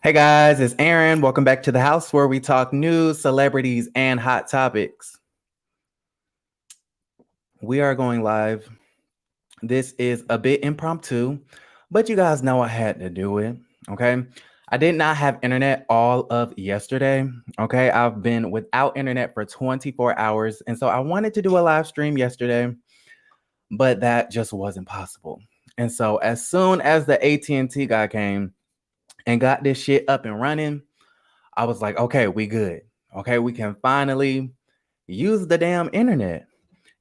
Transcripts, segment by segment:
Hey guys, it's Aaron. Welcome back to the house where we talk news, celebrities, and hot topics. We are going live. This is a bit impromptu, but you guys know I had to do it. Okay. I did not have internet all of yesterday. Okay. I've been without internet for 24 hours. And so I wanted to do a live stream yesterday, but that just wasn't possible. And so as soon as the AT&T guy came and got this shit up and running, I was like, okay, we good. Okay, we can finally use the damn internet.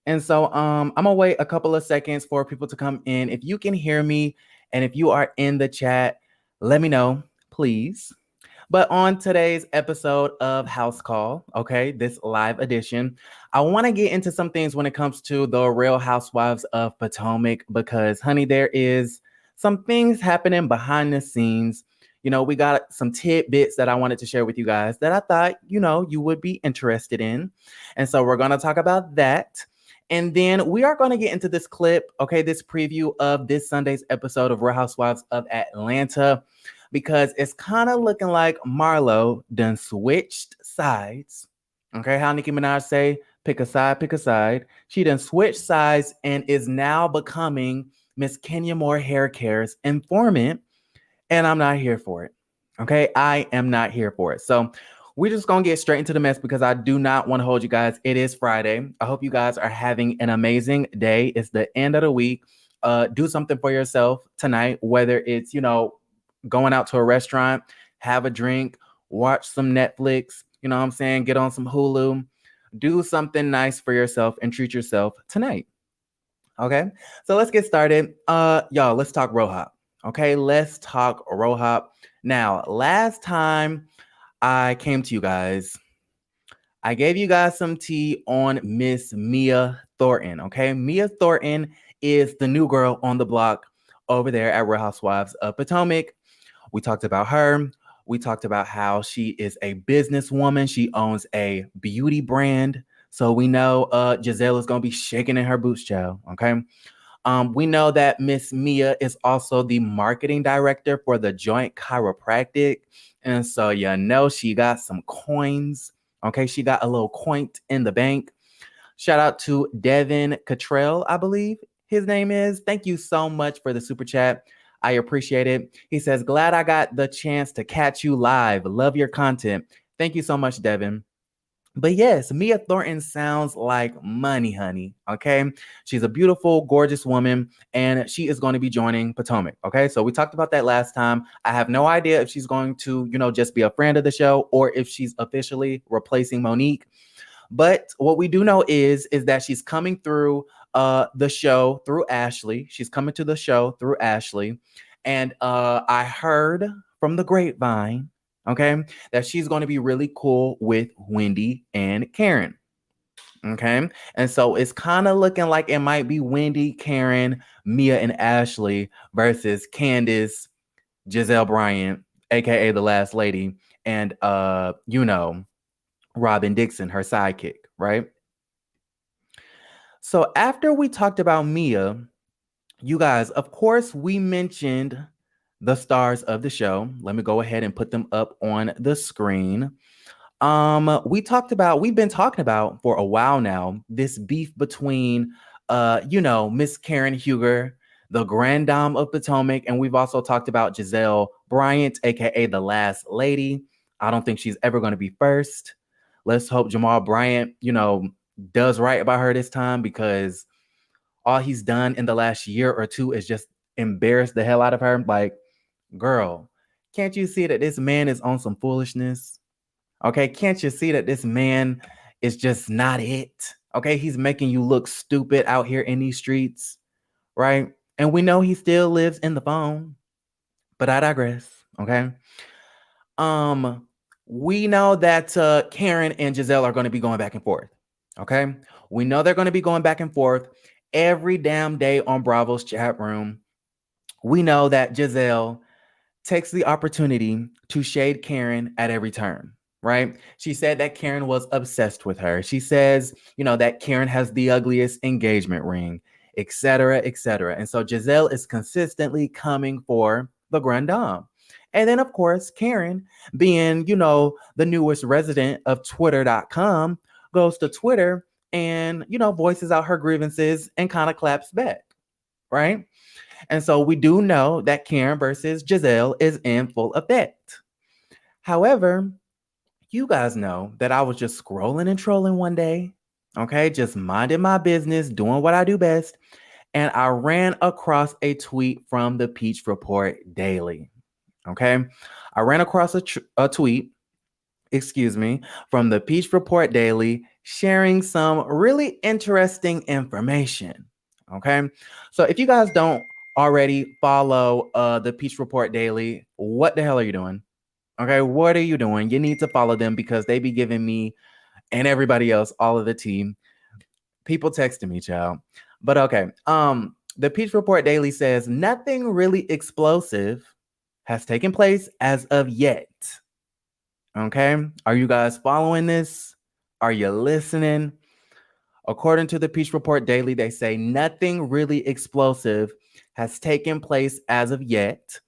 And so I'm gonna wait a couple of seconds for people to come in. If you can hear me and if you are in the chat, let me know, please. But on today's episode of House Call, okay, this live edition, I want to get into some things when it comes to the Real Housewives of Potomac because, honey, there is some things happening behind the scenes. We got some tidbits that I wanted to share with you guys that I thought, you would be interested in. And so we're going to talk about that. And then we are going to get into this clip, okay, this preview of this Sunday's episode of Real Housewives of Atlanta, because it's kind of looking like Marlo done switched sides. Okay, how Nicki Minaj say, pick a side, pick a side. She done switched sides and is now becoming Miss Kenya Moore Hair Care's informant. And I'm not here for it. Okay, I am not here for it. So we're just going to get straight into the mess because I do not want to hold you guys. It is Friday. I hope you guys are having an amazing day. It's the end of the week. Do something for yourself tonight, whether it's, going out to a restaurant, have a drink, watch some Netflix, you know what I'm saying? Get on some Hulu, do something nice for yourself and treat yourself tonight. Okay, so let's get started. Y'all, let's talk RHOP. Okay, let's talk RHOP. Now, last time I came to you guys, I gave you guys some tea on Miss Mia Thornton. Okay, Mia Thornton is the new girl on the block over there at Real Housewives of Potomac. We talked about her. We talked about how she is a businesswoman. She owns a beauty brand. So we know Gizelle is going to be shaking in her boots, child. Okay. We know that Miss Mia is also the marketing director for the Joint Chiropractic. And so, she got some coins. Okay. She got a little coint in the bank. Shout out to Devin Cottrell, I believe his name is. Thank you so much for the super chat. I appreciate it. He says, glad I got the chance to catch you live. Love your content. Thank you so much, Devin. But yes, Mia Thornton sounds like money, honey. Okay. She's a beautiful, gorgeous woman, and she is going to be joining Potomac. Okay. So we talked about that last time. I have no idea if she's going to, just be a friend of the show or if she's officially replacing Monique. But what we do know is that she's coming through the show through Ashley. She's coming to the show through Ashley. And I heard from the grapevine, okay, that she's going to be really cool with Wendy and Karen. Okay. And so it's kind of looking like it might be Wendy, Karen, Mia, and Ashley versus Candace, Gizelle Bryant, aka the last lady, and Robin Dixon, her sidekick, right? So after we talked about Mia, you guys, of course, we mentioned the stars of the show. Let me go ahead and put them up on the screen. We've been talking about for a while now, this beef between, Miss Karen Huger, the Grand Dame of Potomac, and we've also talked about Gizelle Bryant, aka the last lady. I don't think she's ever going to be first. Let's hope Jamal Bryant, does right about her this time because all he's done in the last year or two is just embarrass the hell out of her. Like, girl, can't you see that this man is on some foolishness? Okay, can't you see that this man is just not it? Okay, he's making you look stupid out here in these streets, right? And we know he still lives in the phone, but I digress. Okay. We know that Karen and Gizelle are going to be going back and forth. Okay. We know they're going to be going back and forth every damn day on Bravo's chat room. We know that Gizelle takes the opportunity to shade Karen at every turn, right? She said that Karen was obsessed with her. She says, that Karen has the ugliest engagement ring, etc., etc. And so Gizelle is consistently coming for the Grand Dame. And then, of course, Karen, being, the newest resident of Twitter.com, goes to Twitter and, voices out her grievances and kind of claps back, right? And so we do know that Karen versus Gizelle is in full effect. However, you guys know that I was just scrolling and trolling one day, okay, just minding my business, doing what I do best, and I ran across a tweet from the Peach Report Daily, okay? I ran across a tweet, excuse me, from the Peach Report Daily sharing some really interesting information, okay? So if you guys don't already follow the Peach Report Daily, what the hell are you doing? Okay, what are you doing? You need to follow them because they be giving me and everybody else all of the tea. People texting me, child. But okay, the Peach Report Daily says nothing really explosive has taken place as of yet. Okay, are you guys following this? Are you listening? According to the Peach Report Daily, they say nothing really explosive has taken place as of yet.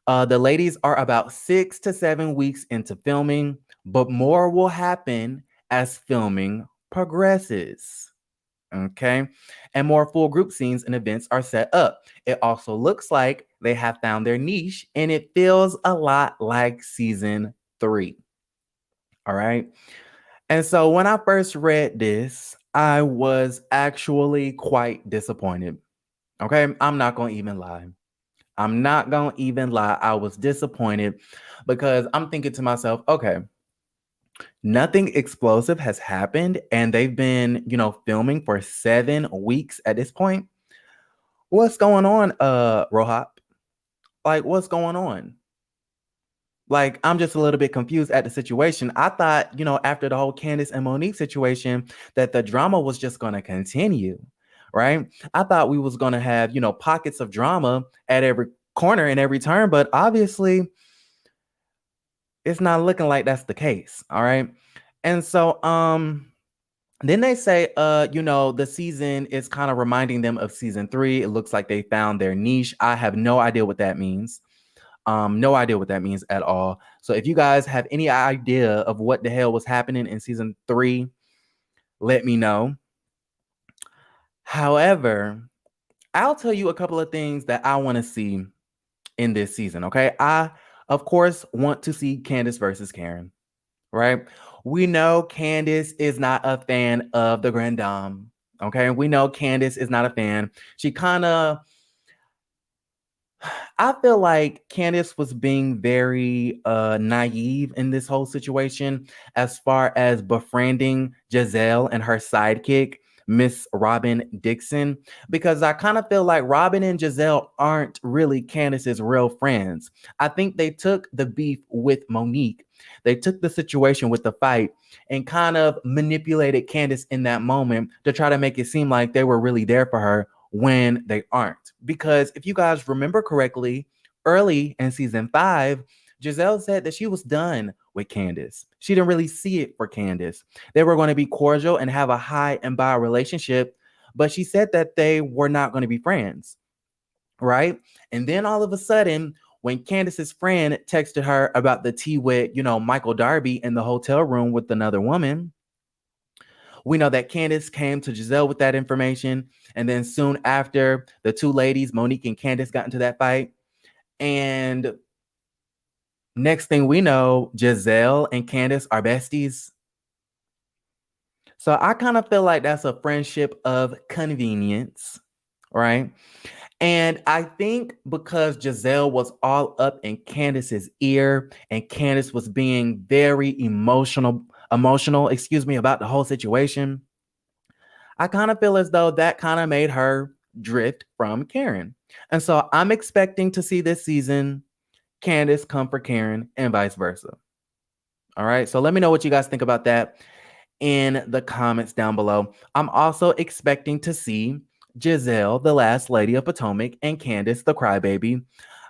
The ladies are about 6 to 7 weeks into filming, but more will happen as filming progresses. Okay. And more full group scenes and events are set up. It also looks like they have found their niche and it feels a lot like season 3. All right. And so when I first read this, I was actually quite disappointed. Okay. I'm not going to even lie. I'm not going to even lie. I was disappointed because I'm thinking to myself, okay, nothing explosive has happened and they've been, filming for 7 weeks at this point. What's going on, RHOP? Like, what's going on? Like, I'm just a little bit confused at the situation. I thought, after the whole Candace and Monique situation, that the drama was just going to continue, right? I thought we was going to have, pockets of drama at every corner and every turn, but obviously it's not looking like that's the case. All right. And so, then they say, the season is kind of reminding them of season 3. It looks like they found their niche. I have no idea what that means. No idea what that means at all. So if you guys have any idea of what the hell was happening in season 3, let me know. However, I'll tell you a couple of things that I want to see in this season. Okay. I, of course, want to see Candace versus Karen, right? We know Candace is not a fan of the Grand Dame. Okay. We know Candace is not a fan. She kind of, I feel like Candace was being very naive in this whole situation as far as befriending Gizelle and her sidekick, Miss Robin Dixon, because I kind of feel like Robin and Gizelle aren't really Candace's real friends. I think they took the beef with Monique. They took the situation with the fight and kind of manipulated Candace in that moment to try to make it seem like they were really there for her when they aren't. Because if you guys remember correctly, early in season 5, Gizelle said that she was done with Candace. She didn't really see it for Candace. They were going to be cordial and have a high and by relationship, but she said that they were not going to be friends, right? And then all of a sudden, when Candace's friend texted her about the tea with, Michael Darby in the hotel room with another woman, we know that Candace came to Gizelle with that information. And then soon after, the two ladies, Monique and Candace, got into that fight. And next thing we know, Gizelle and Candace are besties. So I kind of feel like that's a friendship of convenience, right? And I think because Gizelle was all up in Candace's ear and Candace was being very emotional, about the whole situation, I kind of feel as though that kind of made her drift from Karen. And so I'm expecting to see this season Candace come for Karen and vice versa. All right. So let me know what you guys think about that in the comments down below. I'm also expecting to see Gizelle, the last lady of Potomac, and Candace, the crybaby,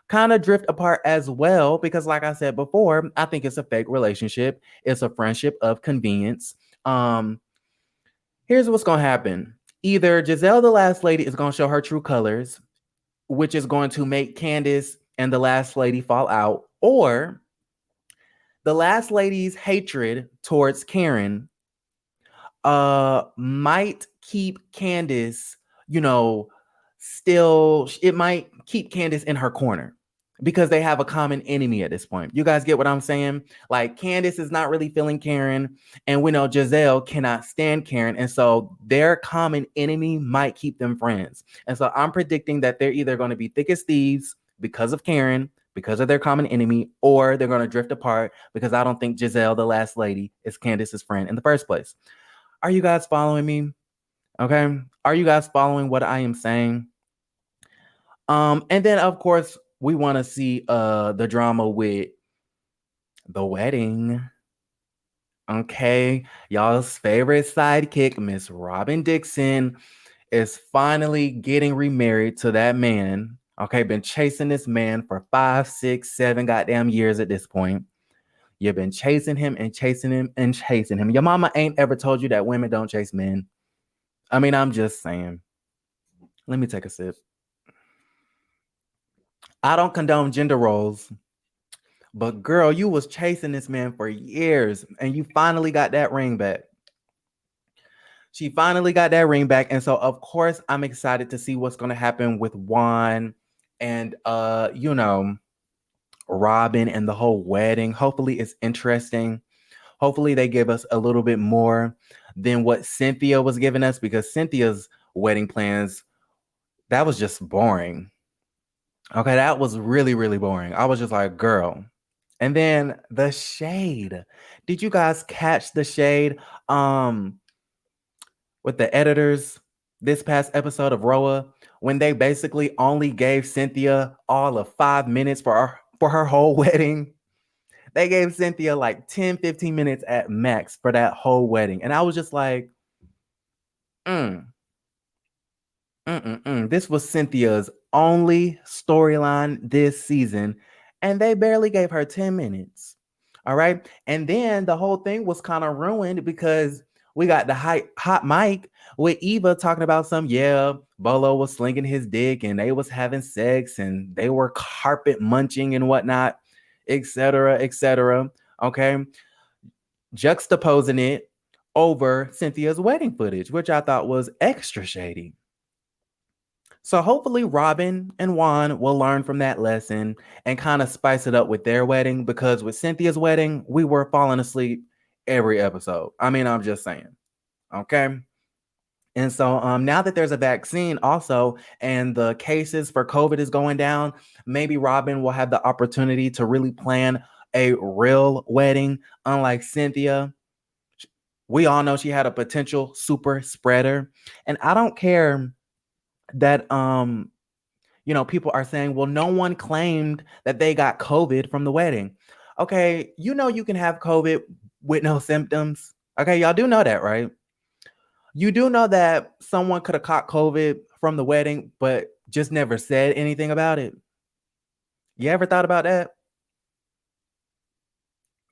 kind of drift apart as well. Because like I said before, I think it's a fake relationship. It's a friendship of convenience. Here's what's going to happen. Either Gizelle, the last lady, is going to show her true colors, which is going to make Candace and the last lady fall out, or the last lady's hatred towards Karen might keep Candace, you know, still it might keep Candace in her corner because they have a common enemy at this point. You guys get what I'm saying? Like Candace is not really feeling Karen, and we know Gizelle cannot stand Karen, and so their common enemy might keep them friends. And so I'm predicting that they're either going to be thick as thieves because of Karen, because of their common enemy, or they're going to drift apart because I don't think Gizelle, the last lady, is Candace's friend in the first place. Are you guys following me? Okay. Are you guys following what I am saying? And then of course we want to see the drama with the wedding. Okay. Y'all's favorite sidekick, Miss Robin Dixon, is finally getting remarried to that man. Okay, been chasing this man for 5, 6, 7 goddamn years at this point. You've been chasing him and chasing him and chasing him. Your mama ain't ever told you that women don't chase men. I mean, I'm just saying. Let me take a sip. I don't condone gender roles, but girl, you was chasing this man for years and you finally got that ring back. She finally got that ring back. And so of course I'm excited to see what's going to happen with Juan and Robin and the whole wedding. Hopefully it's interesting. Hopefully they give us a little bit more than what Cynthia was giving us, because Cynthia's wedding plans, that was just boring. Okay, that was really, really boring. I was just like, girl. And then the shade. Did you guys catch the shade with the editors this past episode of RHOA when they basically only gave Cynthia all of 5 minutes for her whole wedding? They gave Cynthia like 10, 15 minutes at max for that whole wedding. And I was just like, this was Cynthia's only storyline this season, and they barely gave her 10 minutes. All right. And then the whole thing was kind of ruined because we got the hot mic with Eva talking about Bolo was slinging his dick and they was having sex and they were carpet munching and whatnot, etc., etc. Okay. Juxtaposing it over Cynthia's wedding footage, which I thought was extra shady. So hopefully Robin and Juan will learn from that lesson and kind of spice it up with their wedding, because with Cynthia's wedding, we were falling asleep every episode. I mean, I'm just saying. Okay. And so now that there's a vaccine also and the cases for COVID is going down, maybe Robin will have the opportunity to really plan a real wedding, unlike Cynthia. We all know she had a potential super spreader. And I don't care that people are saying, well, no one claimed that they got COVID from the wedding. Okay, you can have COVID with no symptoms. Okay, y'all do know that, right? You do know that someone could have caught COVID from the wedding, but just never said anything about it. You ever thought about that?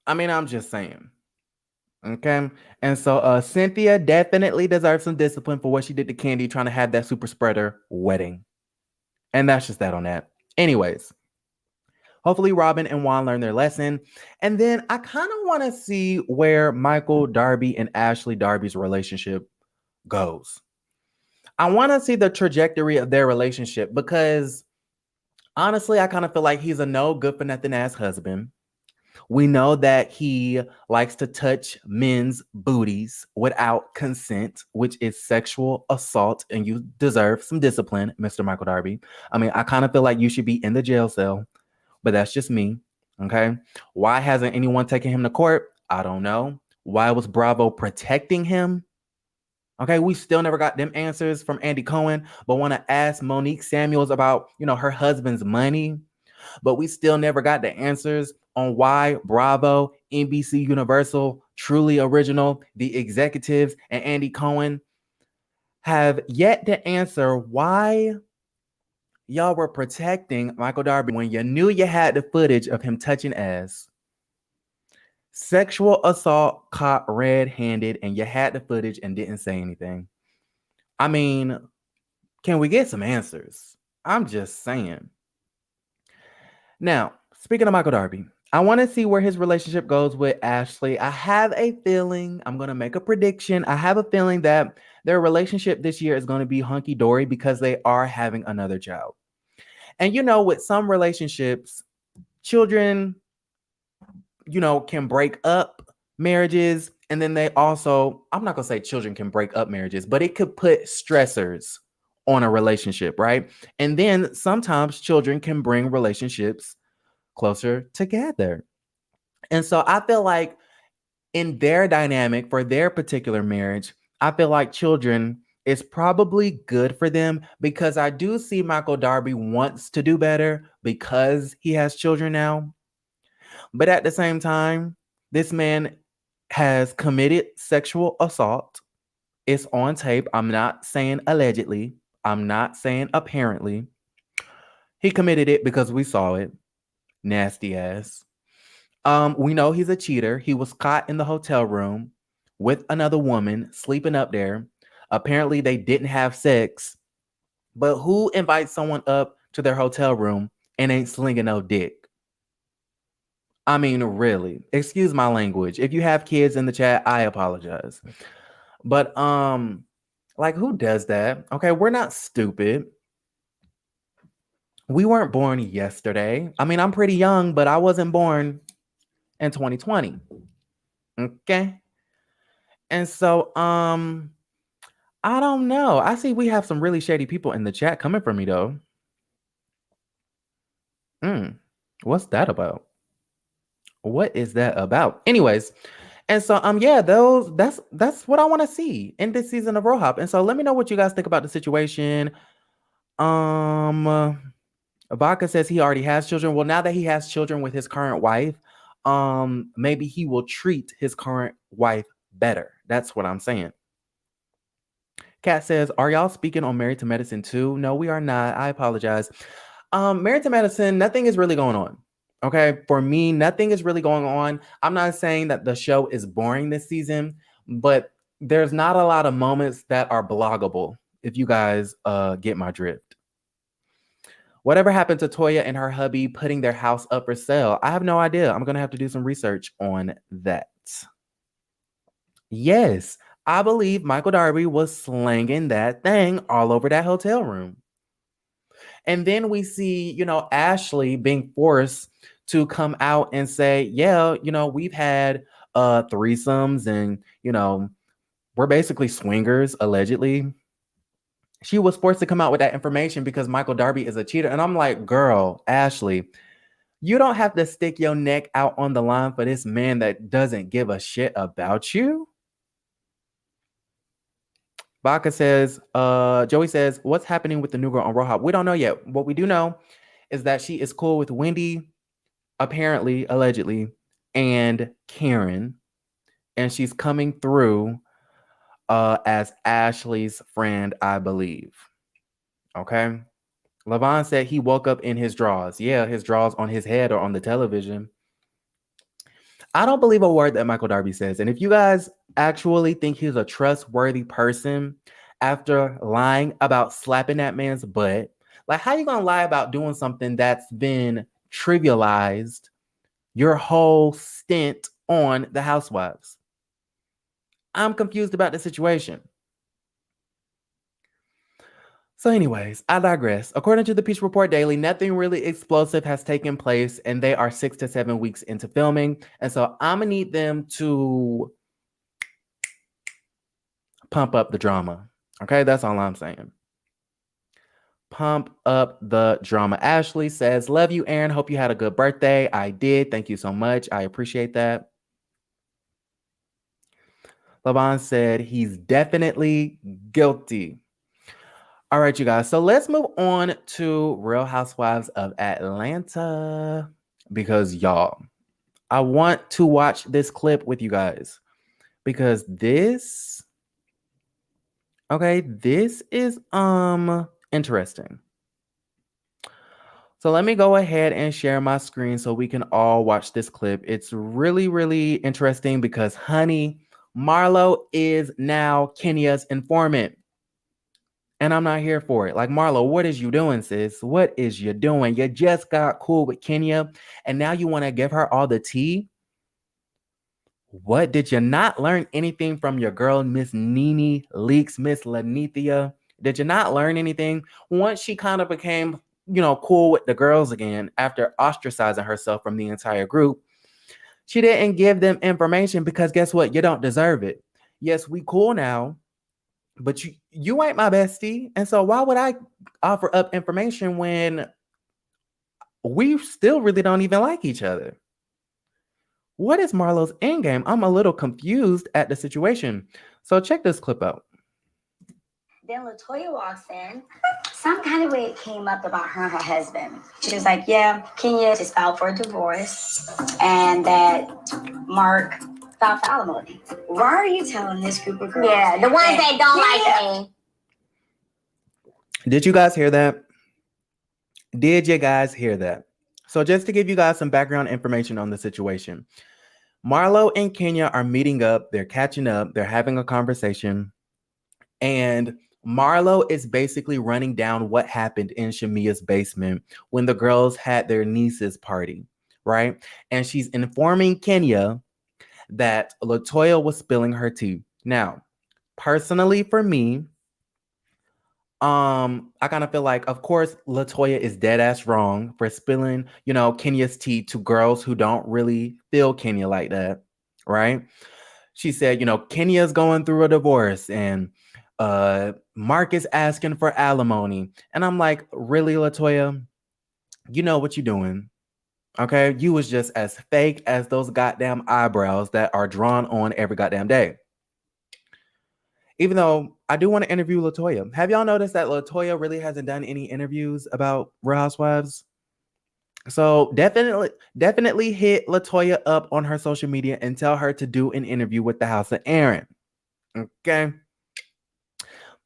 I mean, I'm just saying. Okay. And so Cynthia definitely deserves some discipline for what she did to Candy trying to have that super spreader wedding. And that's just that on that. Anyways, hopefully Robin and Juan learn their lesson. And then I kind of want to see where Michael Darby and Ashley Darby's relationship goes. I want to see the trajectory of their relationship because honestly, I kind of feel like he's a no good for nothing ass husband. We know that he likes to touch men's booties without consent, which is sexual assault, and you deserve some discipline, Mr. Michael Darby. I mean, I kind of feel like you should be in the jail cell, but that's just me. Okay. Why hasn't anyone taken him to court? I don't know. Why was Bravo protecting him? Okay, we still never got them answers from Andy Cohen, but want to ask Monique Samuels about, her husband's money. But we still never got the answers on why Bravo, NBC Universal, Truly Original, the executives, and Andy Cohen have yet to answer why y'all were protecting Michael Darby when you knew you had the footage of him touching ass. Sexual assault caught red-handed, and you had the footage and didn't say anything. I mean, can we get some answers? I'm just saying. Now, speaking of Michael Darby, I want to see where his relationship goes with Ashley. I have a feeling, I'm going to make a prediction. I have a feeling that their relationship this year is going to be hunky dory because they are having another child. And with some relationships, children, can break up marriages. And then they also, I'm not going to say children can break up marriages, but it could put stressors on a relationship, right? And then sometimes children can bring relationships closer together. And so I feel like in their dynamic for their particular marriage, I feel like children is probably good for them because I do see Michael Darby wants to do better because he has children now. But at the same time, this man has committed sexual assault. It's on tape. I'm not saying allegedly. I'm not saying apparently. He committed it because we saw it. Nasty ass. We know he's a cheater. He was caught in the hotel room with another woman sleeping up there. Apparently, they didn't have sex. But who invites someone up to their hotel room and ain't slinging no dick? I mean, really. Excuse my language. If you have kids in the chat, I apologize. But like who does that? Okay, we're not stupid. We weren't born yesterday. I mean, I'm pretty young, but I wasn't born in 2020. Okay. And so I don't know. I see we have some really shady people in the chat coming for me though. What's that about? What is that about? Anyways, and so yeah, that's what I want to see in this season of RHOP. And so let me know what you guys think about the situation. Vodka says he already has children. Well, now that he has children with his current wife, maybe he will treat his current wife better. That's what I'm saying. Kat says, are y'all speaking on Married to Medicine too? No, we are not. I apologize. Married to Medicine, nothing is really going on. Okay, for me, nothing is really going on. I'm not saying that the show is boring this season, but there's not a lot of moments that are bloggable, if you guys get my drift. Whatever happened to Toya and her hubby putting their house up for sale? I have no idea. I'm going to have to do some research on that. Yes, I believe Michael Darby was slanging that thing all over that hotel room. And then we see, Ashley being forced to come out and say, yeah, we've had threesomes and, we're basically swingers, allegedly. She was forced to come out with that information because Michael Darby is a cheater. And I'm like, girl, Ashley, you don't have to stick your neck out on the line for this man that doesn't give a shit about you. Baka says, Joey says, what's happening with the new girl on RHOP? We don't know yet. What we do know is that she is cool with Wendy, apparently, allegedly, and Karen. And she's coming through as Ashley's friend, I believe. Okay. Lavon said he woke up in his drawers. Yeah, his drawers on his head or on the television. I don't believe a word that Michael Darby says. And if you guys actually think he's a trustworthy person after lying about slapping that man's butt, like how you gonna lie about doing something that's been trivialized your whole stint on the Housewives? I'm confused about the situation. So anyways, I digress. According to the Peach Report Daily, nothing really explosive has taken place and they are 6 to 7 weeks into filming. And so I'm going to need them to pump up the drama. Okay, that's all I'm saying. Pump up the drama. Ashley says, love you, Aaron. Hope you had a good birthday. I did. Thank you so much. I appreciate that. Lavon said he's definitely guilty. All right, you guys. So let's move on to Real Housewives of Atlanta because y'all, I want to watch this clip with you guys because this is interesting. So let me go ahead and share my screen so we can all watch this clip. It's really, really interesting because, honey, Marlo is now Kenya's informant. And I'm not here for it. Like, Marlo, what is you doing, sis? What is you doing? You just got cool with Kenya, and now you want to give her all the tea? What, did you not learn anything from your girl, Miss Nene Leaks, Miss Lanithia? Did you not learn anything? Once she kind of became, cool with the girls again after ostracizing herself from the entire group, she didn't give them information because guess what? You don't deserve it. Yes, we cool now, but you ain't my bestie. And so why would I offer up information when we still really don't even like each other? What is Marlo's endgame? I'm a little confused at the situation. So check this clip out. Then LaToya walks in. Some kind of way it came up about her and her husband. She was like, yeah, Kenya just filed for a divorce and that Mark filed for alimony. Why are you telling this group of girls? Yeah, the ones that don't like me. Did you guys hear that? Did you guys hear that? So just to give you guys some background information on the situation, Marlo and Kenya are meeting up. They're catching up. They're having a conversation. And Marlo is basically running down what happened in Shamia's basement when the girls had their niece's party, right? And she's informing Kenya that LaToya was spilling her tea. Now, personally for me, I kind of feel like, of course, LaToya is dead ass wrong for spilling, Kenya's tea to girls who don't really feel Kenya like that, right? She said, Kenya's going through a divorce and Mark is asking for alimony. And I'm like, really, LaToya? You know what you're doing. Okay? You was just as fake as those goddamn eyebrows that are drawn on every goddamn day. Even though I do want to interview LaToya. Have y'all noticed that LaToya really hasn't done any interviews about Real Housewives? So definitely hit LaToya up on her social media and tell her to do an interview with the House of Aaron. Okay?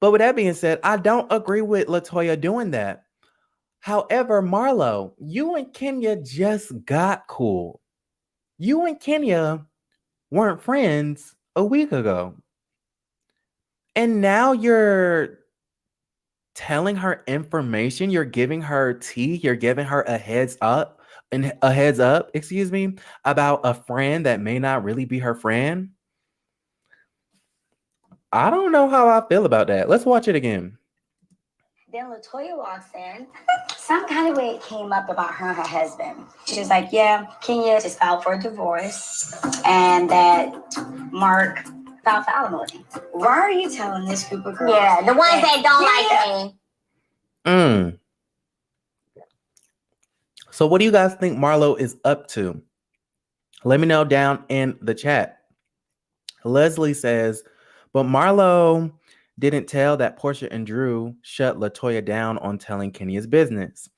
But with that being said, I don't agree with LaToya doing that. However, Marlo, you and Kenya just got cool. You and Kenya weren't friends a week ago. And now you're telling her information, you're giving her tea, you're giving her a heads up, about a friend that may not really be her friend. I don't know how I feel about that. Let's watch it again. Then LaToya walks in. Some kind of way it came up about her and her husband. She was like, yeah, Kenya just filed for a divorce and that Mark filed for alimony. Why are you telling this group of girls? Yeah, the ones that don't like me. So what do you guys think Marlo is up to? Let me know down in the chat. Leslie says, but Marlo didn't tell that Portia and Drew shut LaToya down on telling Kenya's business.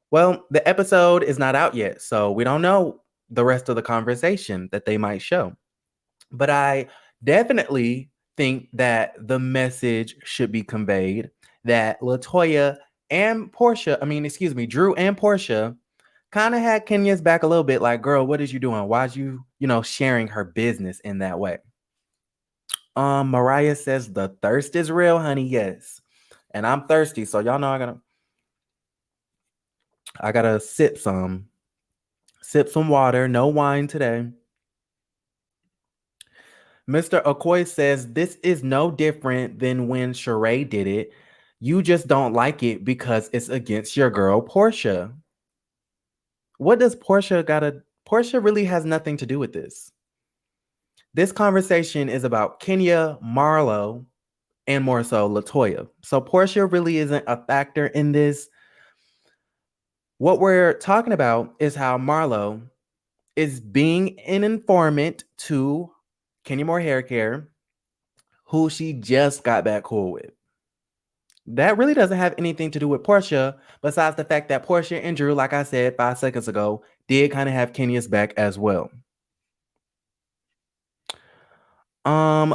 Well, the episode is not out yet, so we don't know the rest of the conversation that they might show. But I definitely think that the message should be conveyed that LaToya and Drew and Portia kind of had Kenya's back a little bit, like, girl, what is you doing? Why'd you, sharing her business in that way? Mariah says the thirst is real, honey. Yes. And I'm thirsty, so y'all know I gotta sip some water, no wine today. Mr. Okoye says this is no different than when Sheree did it. You just don't like it because it's against your girl, Portia. What does Portia really has nothing to do with this. This conversation is about Kenya, Marlo, and more so LaToya. So Portia really isn't a factor in this. What we're talking about is how Marlo is being an informant to Kenya Moore Hair Care, who she just got back cool with. That really doesn't have anything to do with Portia, besides the fact that Portia and Drew, like I said 5 seconds ago, did kind of have Kenya's back as well.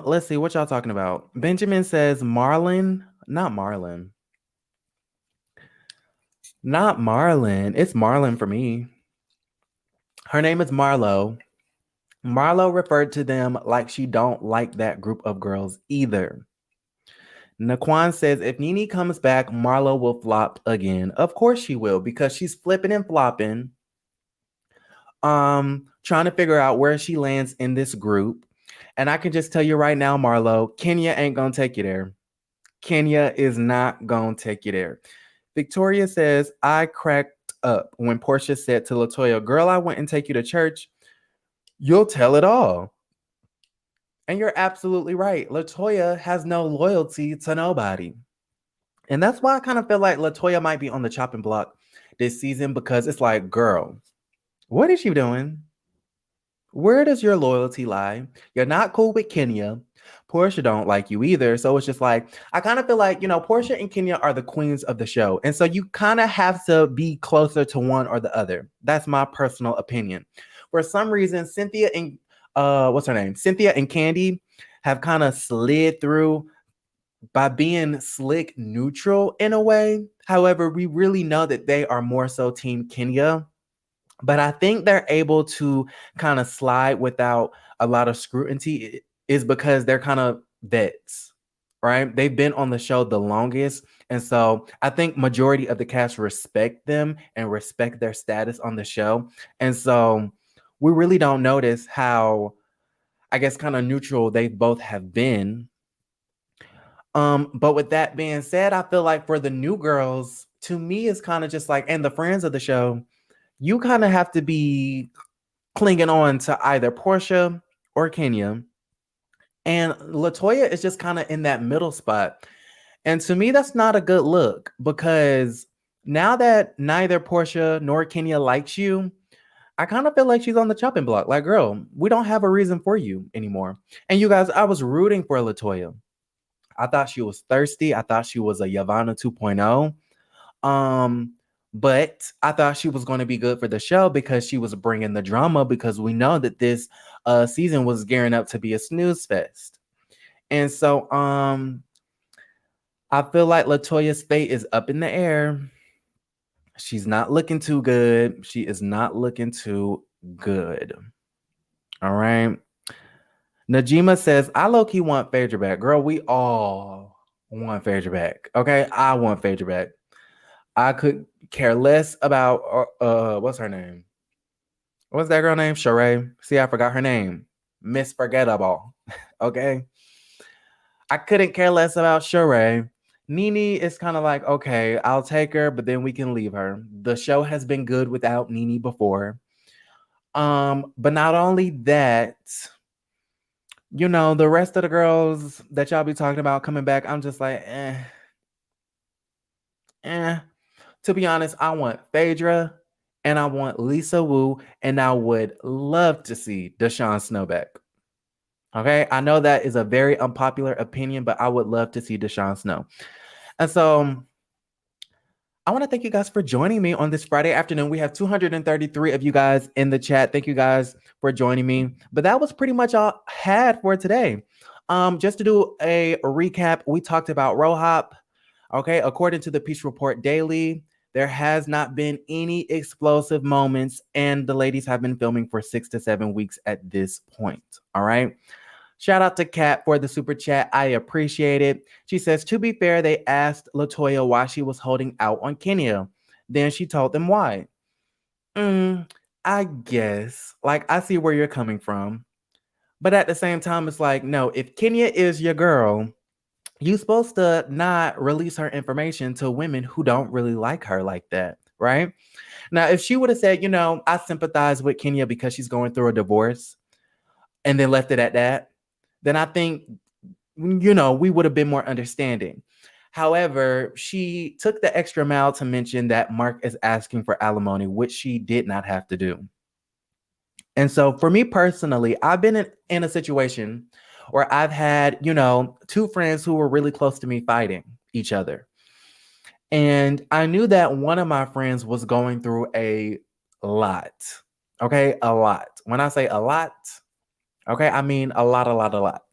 Let's see what y'all talking about. Benjamin says Marlon, not Marlon. Not Marlon. It's Marlon for me. Her name is Marlo. Marlo referred to them like she don't like that group of girls either. Naquan says if Nene comes back, Marlo will flop again. Of course she will, because she's flipping and flopping. Trying to figure out where she lands in this group. And I can just tell you right now, Marlo, Kenya ain't gonna take you there. Kenya is not gonna take you there. Victoria says, I cracked up when Portia said to Latoya, girl, I went and take you to church. You'll tell it all. And you're absolutely right. Latoya has no loyalty to nobody. And that's why I kind of feel like Latoya might be on the chopping block this season, because it's like, girl, what is you doing? Where does your loyalty lie? You're not cool with Kenya. Portia don't like you either. So it's just like, I kind of feel like, Portia and Kenya are the queens of the show. And so you kind of have to be closer to one or the other. That's my personal opinion. For some reason, Cynthia and what's her name? Cynthia and Candy have kind of slid through by being slick neutral in a way. However, we really know that they are more so Team Kenya. But I think they're able to kind of slide without a lot of scrutiny is because they're kind of vets, right? They've been on the show the longest. And so I think majority of the cast respect them and respect their status on the show. And so we really don't notice how, I guess, kind of neutral they both have been. But with that being said, I feel like for the new girls, to me, it's kind of just like, and the friends of the show, you kind of have to be clinging on to either Portia or Kenya. And Latoya is just kind of in that middle spot. And to me, that's not a good look, because now that neither Portia nor Kenya likes you, I kind of feel like she's on the chopping block. Like, girl, we don't have a reason for you anymore. And you guys, I was rooting for Latoya. I thought she was thirsty. I thought she was a Yavanna 2.0. But I thought she was going to be good for the show because she was bringing the drama, because we know that this season was gearing up to be a snooze fest. And so I feel like Latoya's fate is up in the air. She's not looking too good. She is not looking too good. All right. Najima says, I low-key want Phaedra back. Girl, we all want Phaedra back. Okay, I want Phaedra back. I could care less about what's her name? What's that girl name? Sheree. See, I forgot her name. Miss Forgettable. Okay. I couldn't care less about Sheree. Nene is kind of like, okay, I'll take her, but then we can leave her. The show has been good without Nene before. But not only that, the rest of the girls that y'all be talking about coming back, I'm just like, To be honest, I want Phaedra and I want Lisa Wu, and I would love to see Deshaun Snow back. Okay, I know that is a very unpopular opinion, but I would love to see Deshaun Snow. And so I want to thank you guys for joining me on this Friday afternoon. We have 233 of you guys in the chat. Thank you guys for joining me. But that was pretty much all I had for today. Just to do a recap, we talked about RHOP. Okay, according to the Peach Report Daily, there has not been any explosive moments, and the ladies have been filming for 6 to 7 weeks at this point. All right. Shout out to Kat for the super chat. I appreciate it. She says, to be fair, they asked Latoya why she was holding out on Kenya. Then she told them why. I guess. Like, I see where you're coming from. But at the same time, it's like, no, if Kenya is your girl, you're supposed to not release her information to women who don't really like her like that, right? Now, if she would have said, I sympathize with Kenya because she's going through a divorce, and then left it at that, then I think, we would have been more understanding. However, she took the extra mile to mention that Mark is asking for alimony, which she did not have to do. And so for me personally, I've been in a situation where I've had, two friends who were really close to me fighting each other. And I knew that one of my friends was going through a lot. Okay, a lot. When I say a lot, okay, I mean a lot.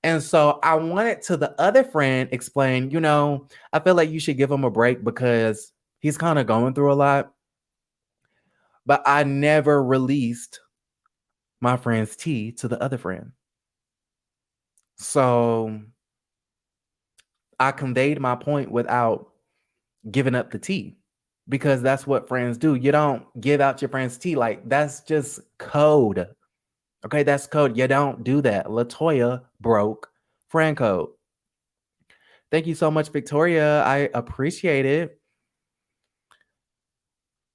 And so I wanted to the other friend explain, I feel like you should give him a break because he's kind of going through a lot. But I never released my friend's tea to the other friend. So I conveyed my point without giving up the tea, because that's what friends do. You don't give out your friends tea. Like, that's just code. Okay, that's code. You don't do that. LaToya broke friend code. Thank you so much, Victoria. I appreciate it.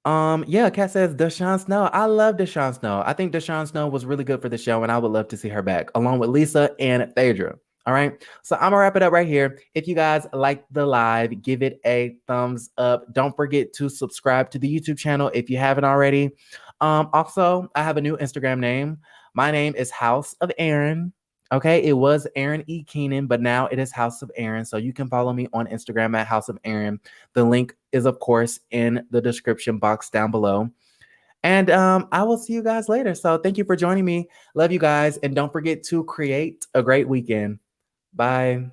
Yeah, Kat says Deshaun Snow. I love Deshaun Snow. I think Deshaun Snow was really good for the show, and I would love to see her back, along with Lisa and Phaedra. All right. So I'm gonna wrap it up right here. If you guys like the live, give it a thumbs up. Don't forget to subscribe to the YouTube channel if you haven't already. Also, I have a new Instagram name. My name is House of Aaron. Okay, it was Aaron E. Keenan, but now it is House of Aaron. So you can follow me on Instagram at House of Aaron. The link is, of course, in the description box down below. And I will see you guys later. So thank you for joining me. Love you guys. And don't forget to create a great weekend. Bye.